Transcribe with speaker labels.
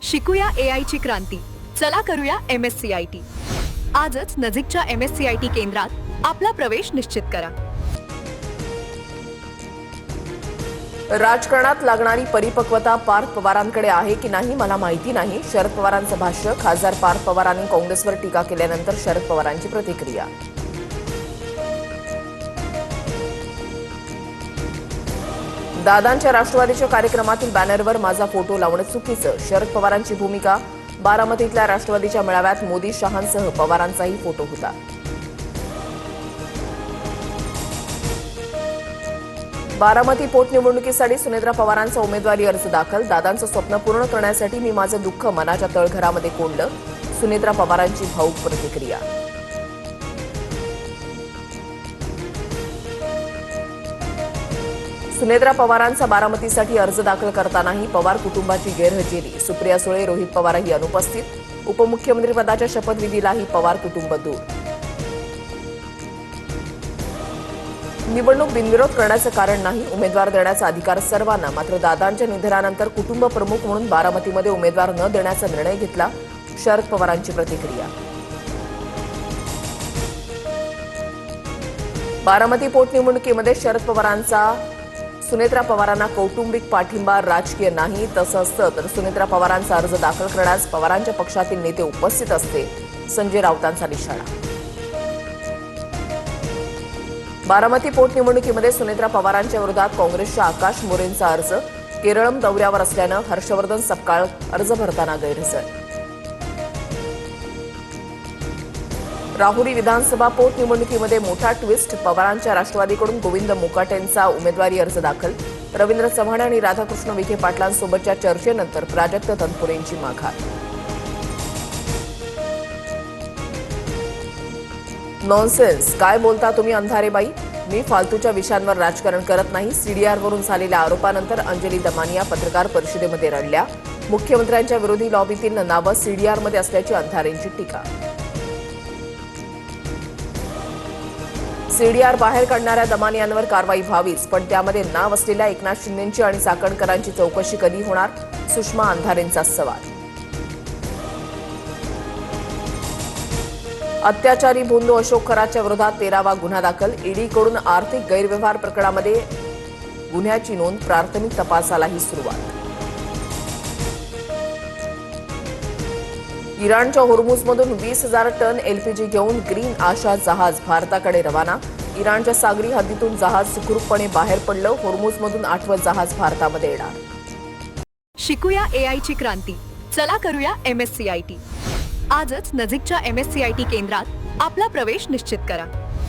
Speaker 1: शिकूया AI ची क्रांती. चला करूया MSCIT. आजच नजीकच्या MSCIT केंद्रात आपला प्रवेश निश्चित करा.
Speaker 2: राजकारणात लागणारी परिपक्वता पार्थ पवारांकडे आहे की नाही मला माहिती नाही. शरद पवारांचं भाष्य. खासदार पार्थ पवारांनी काँग्रेसवर टीका केल्यानंतर शरद पवारांची प्रतिक्रिया. दादांच्या राष्ट्रवादीच्या कार्यक्रमातील बॅनरवर माझा फोटो लावणं चुकीचं. शरद पवारांची भूमिका. बारामतीतल्या राष्ट्रवादीच्या मेळाव्यात मोदी शहांसह पवारांचाही फोटो होता. बारामती पोटनिवडणुकीसाठी सुनेत्रा पवारांचा उमेदवारी अर्ज दाखल. दादांचं स्वप्न पूर्ण करण्यासाठी मी माझं दुःख मनाच्या तळघरामध्ये कोंडलं. सुनेत्रा पवारांची भावूक प्रतिक्रिया. सुनेत्रा पवारांचा बारामतीसाठी अर्ज दाखल करतानाही पवार कुटुंबाची गैरहजेरी. सुप्रिया सुळे, रोहित पवारही अनुपस्थित. उपमुख्यमंत्रीपदाच्या शपथविधीलाही पवार कुटुंब दूर. निवडणूक बिनविरोध करण्याचं कारण नाही. उमेदवार देण्याचा अधिकार सर्वांना. मात्र दादांच्या निधनानंतर कुटुंब प्रमुख म्हणून बारामतीमध्ये उमेदवार न देण्याचा निर्णय घेतला. शरद पवारांची प्रतिक्रिया. बारामती पोटनिवडणुकीमध्ये शरद पवारांचा सुनेत्रा पवारांना कौटुंबिक पाठिंबा राजकीय नाही. तसं असतं तर सुनेत्रा पवारांचा अर्ज दाखल करण्यास पवारांच्या पक्षातील नेते उपस्थित असते. संजय राऊतांचा निशाणा. बारामती पोटनिवडणुकीमध्ये सुनेत्रा पवारांच्या विरोधात काँग्रेसच्या आकाश मोरेंचा अर्ज. केरळम दौऱ्यावर असल्यानं हर्षवर्धन सपकाळ अर्ज भरताना गैरहजर. राहुरी विधानसभा पोटनिवडणुकीमध्ये मोठा ट्विस्ट. पवारांच्या राष्ट्रवादीकडून गोविंद मुकाटेंचा उमेदवारी अर्ज दाखल. रवींद्र चव्हाण आणि राधाकृष्ण विखे पाटलांसोबतच्या चर्चेनंतर प्राजक्त तनपुरेंची माघार. नॉनसेन्स. काय बोलता तुम्ही अंधारेबाई? मी फालतूच्या विषयांवर राजकारण करत नाही. सीडीआरवरून झालेल्या आरोपानंतर अंजली दमानिया पत्रकार परिषदेमध्ये रडल्या. मुख्यमंत्र्यांच्या विरोधी लॉबीतील नावं सीडीआरमध्ये असल्याची अंधारेंची टीका. सीडीआर बाहेर काढणाऱ्या दमानियांवर कारवाई व्हावीच, पण त्यामध्ये नाव असलेल्या एकनाथ शिंदेंची आणि चाकणकरांची चौकशी कधी होणार? सुषमा अंधारेंचा सवाल. अत्याचारी भोंदू अशोक खराच्या विरोधात 13वा गुन्हा दाखल. ईडीकडून आर्थिक गैरव्यवहार प्रकरणामध्ये गुन्ह्याची नोंद. प्राथमिक तपासालाही सुरुवात. इराणच्या होर्मुझमधून 20,000 टन एलपीजी घेऊन ग्रीन आशा जहाज भारताकडे रवाना. इराणच्या सागरी हद्दीतून जहाज सुखरूपपणे बाहेर पडलं. होर्मुझमधून 8वं जहाज भारतामध्ये येणार.
Speaker 1: शिकूया AI ची क्रांती. चला करूया MSCIT. आजच नजीकच्या MSCIT केंद्रात आपला प्रवेश निश्चित करा.